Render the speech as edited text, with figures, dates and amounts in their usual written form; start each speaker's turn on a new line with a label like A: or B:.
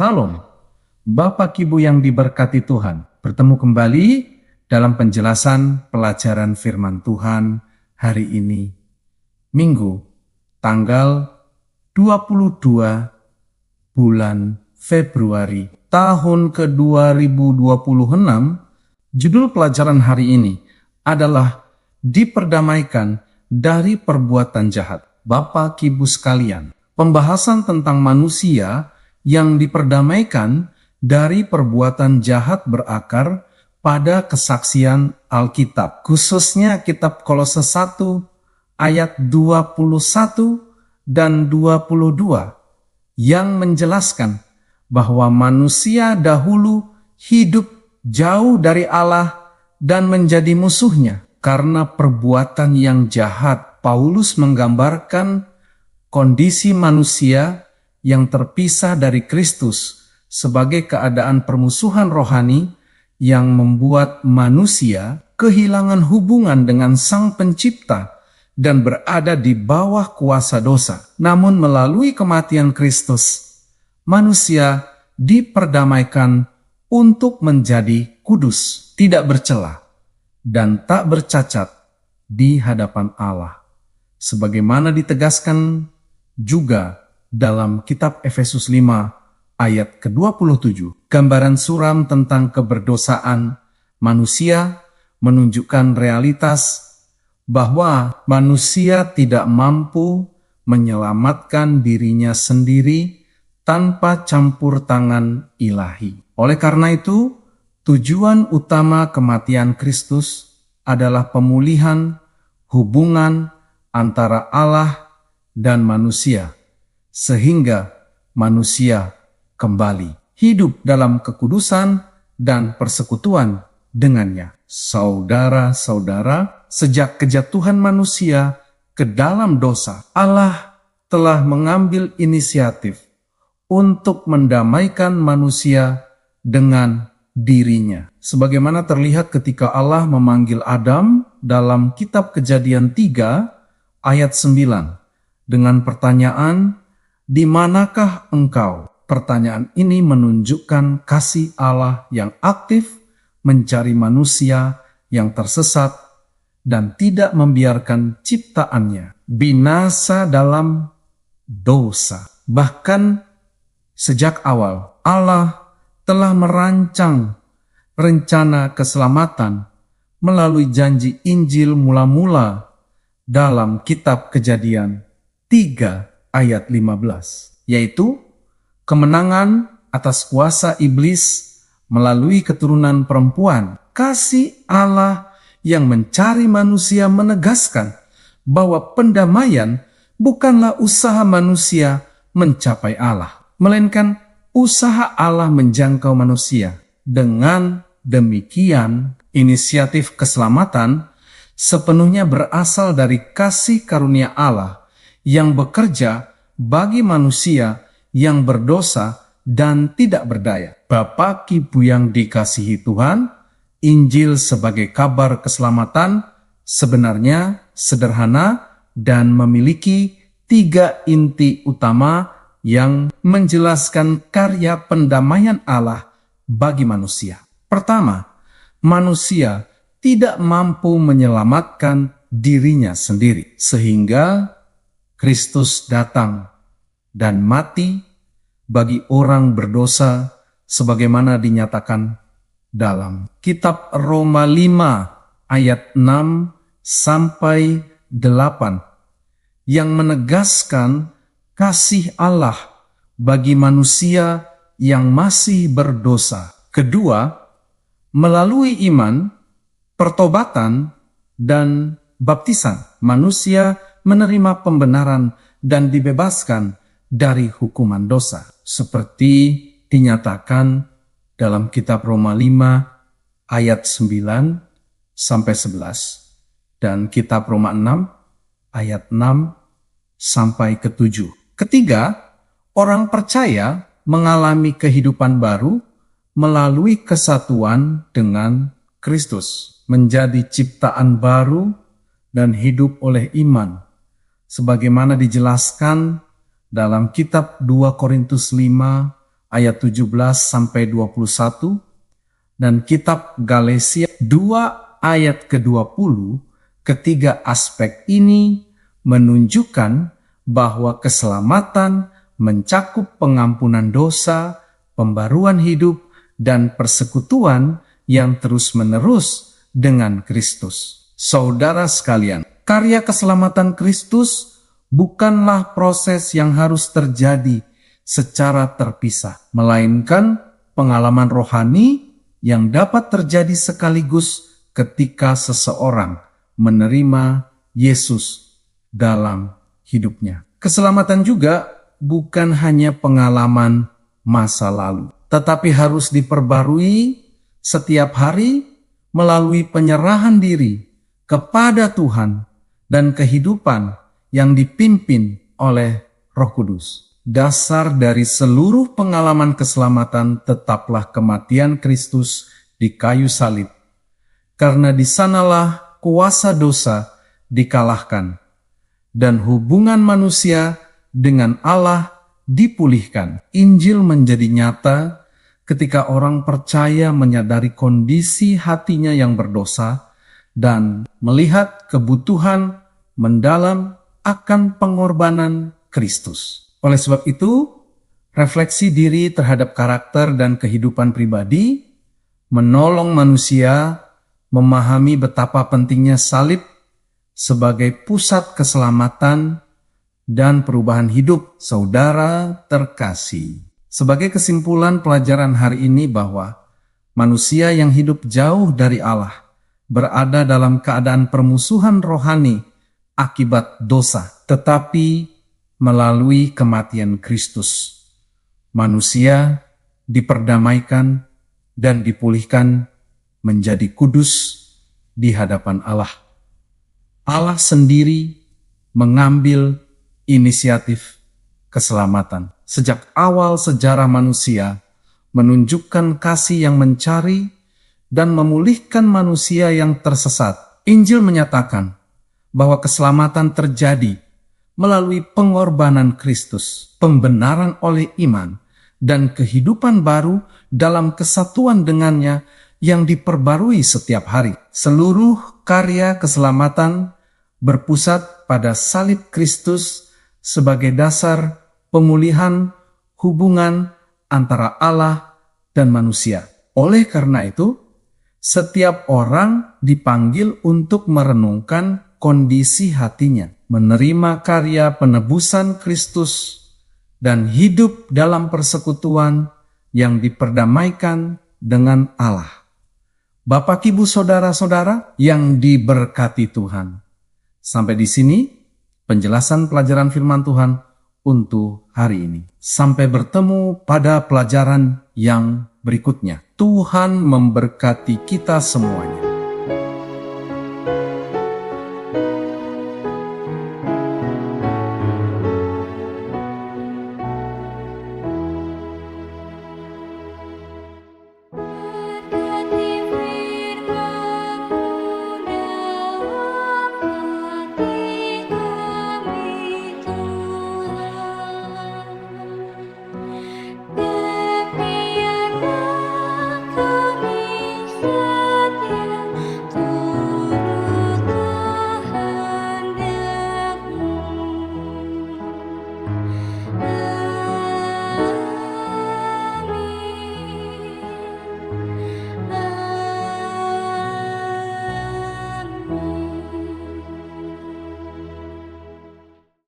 A: Salam, Bapak Ibu yang diberkati Tuhan. Bertemu kembali dalam penjelasan pelajaran firman Tuhan hari ini, Minggu, tanggal 22 bulan Februari tahun ke-2026. Judul pelajaran hari ini adalah Diperdamaikan dari Perbuatan Jahat. Bapak Ibu sekalian, pembahasan tentang manusia yang diperdamaikan dari perbuatan jahat berakar pada kesaksian Alkitab, khususnya kitab Kolose 1 ayat 21 dan 22 yang menjelaskan bahwa manusia dahulu hidup jauh dari Allah dan menjadi musuhnya karena perbuatan yang jahat. Paulus menggambarkan kondisi manusia yang terpisah dari Kristus sebagai keadaan permusuhan rohani yang membuat manusia kehilangan hubungan dengan Sang Pencipta dan berada di bawah kuasa dosa. Namun melalui kematian Kristus, manusia diperdamaikan untuk menjadi kudus, tidak bercela, dan tak bercacat di hadapan Allah. Sebagaimana ditegaskan juga dalam kitab Efesus 5 ayat ke-27, gambaran suram tentang keberdosaan manusia menunjukkan realitas bahwa manusia tidak mampu menyelamatkan dirinya sendiri tanpa campur tangan ilahi. Oleh karena itu, tujuan utama kematian Kristus adalah pemulihan hubungan antara Allah dan manusia, sehingga manusia kembali hidup dalam kekudusan dan persekutuan dengannya. Saudara-saudara, sejak kejatuhan manusia ke dalam dosa, Allah telah mengambil inisiatif untuk mendamaikan manusia dengan dirinya. Sebagaimana terlihat ketika Allah memanggil Adam dalam kitab Kejadian 3 ayat 9 dengan pertanyaan, "Di manakah engkau?" Pertanyaan ini menunjukkan kasih Allah yang aktif mencari manusia yang tersesat dan tidak membiarkan ciptaannya binasa dalam dosa. Bahkan sejak awal Allah telah merancang rencana keselamatan melalui janji Injil mula-mula dalam kitab Kejadian 3 ayat 15, yaitu kemenangan atas kuasa iblis melalui keturunan perempuan. Kasih Allah yang mencari manusia menegaskan bahwa pendamaian bukanlah usaha manusia mencapai Allah, melainkan usaha Allah menjangkau manusia. Dengan demikian, inisiatif keselamatan sepenuhnya berasal dari kasih karunia Allah yang bekerja bagi manusia yang berdosa dan tidak berdaya. Bapak Ibu yang dikasihi Tuhan, Injil sebagai kabar keselamatan sebenarnya sederhana dan memiliki 3 inti utama yang menjelaskan karya pendamaian Allah bagi manusia. Pertama, manusia tidak mampu menyelamatkan dirinya sendiri, sehingga Kristus datang dan mati bagi orang berdosa sebagaimana dinyatakan dalam kitab Roma 5 ayat 6 sampai 8 yang menegaskan kasih Allah bagi manusia yang masih berdosa. Kedua, melalui iman, pertobatan, dan baptisan, manusia menerima pembenaran dan dibebaskan dari hukuman dosa, seperti dinyatakan dalam kitab Roma 5 ayat 9 sampai 11 dan kitab Roma 6 ayat 6 sampai ke 7. Ketiga, orang percaya mengalami kehidupan baru melalui kesatuan dengan Kristus, menjadi ciptaan baru dan hidup oleh iman, sebagaimana dijelaskan dalam kitab 2 Korintus 5 ayat 17-21, dan kitab Galatia 2 ayat ke-20. Ketiga aspek ini menunjukkan bahwa keselamatan mencakup pengampunan dosa, pembaruan hidup, dan persekutuan yang terus-menerus dengan Kristus. Saudara sekalian, karya keselamatan Kristus bukanlah proses yang harus terjadi secara terpisah, melainkan pengalaman rohani yang dapat terjadi sekaligus ketika seseorang menerima Yesus dalam hidupnya. Keselamatan juga bukan hanya pengalaman masa lalu, tetapi harus diperbarui setiap hari melalui penyerahan diri kepada Tuhan dan kehidupan yang dipimpin oleh Roh Kudus. Dasar dari seluruh pengalaman keselamatan tetaplah kematian Kristus di kayu salib, karena di sanalah kuasa dosa dikalahkan dan hubungan manusia dengan Allah dipulihkan. Injil menjadi nyata ketika orang percaya menyadari kondisi hatinya yang berdosa dan melihat kebutuhan mendalam akan pengorbanan Kristus. Oleh sebab itu, refleksi diri terhadap karakter dan kehidupan pribadi menolong manusia memahami betapa pentingnya salib sebagai pusat keselamatan dan perubahan hidup. Saudara terkasih, sebagai kesimpulan pelajaran hari ini bahwa manusia yang hidup jauh dari Allah berada dalam keadaan permusuhan rohani akibat dosa, tetapi melalui kematian Kristus, manusia diperdamaikan dan dipulihkan menjadi kudus di hadapan Allah. Allah sendiri mengambil inisiatif keselamatan. Sejak awal sejarah manusia menunjukkan kasih yang mencari dan memulihkan manusia yang tersesat. Injil menyatakan bahwa keselamatan terjadi melalui pengorbanan Kristus, pembenaran oleh iman, dan kehidupan baru dalam kesatuan dengannya yang diperbarui setiap hari. Seluruh karya keselamatan berpusat pada salib Kristus sebagai dasar pemulihan hubungan antara Allah dan manusia. Oleh karena itu, setiap orang dipanggil untuk merenungkan kondisi hatinya, menerima karya penebusan Kristus, dan hidup dalam persekutuan yang diperdamaikan dengan Allah. Bapak, Ibu, saudara-saudara yang diberkati Tuhan. Sampai di sini penjelasan pelajaran firman Tuhan untuk hari ini. Sampai bertemu pada pelajaran yang berikutnya. Tuhan memberkati kita semuanya.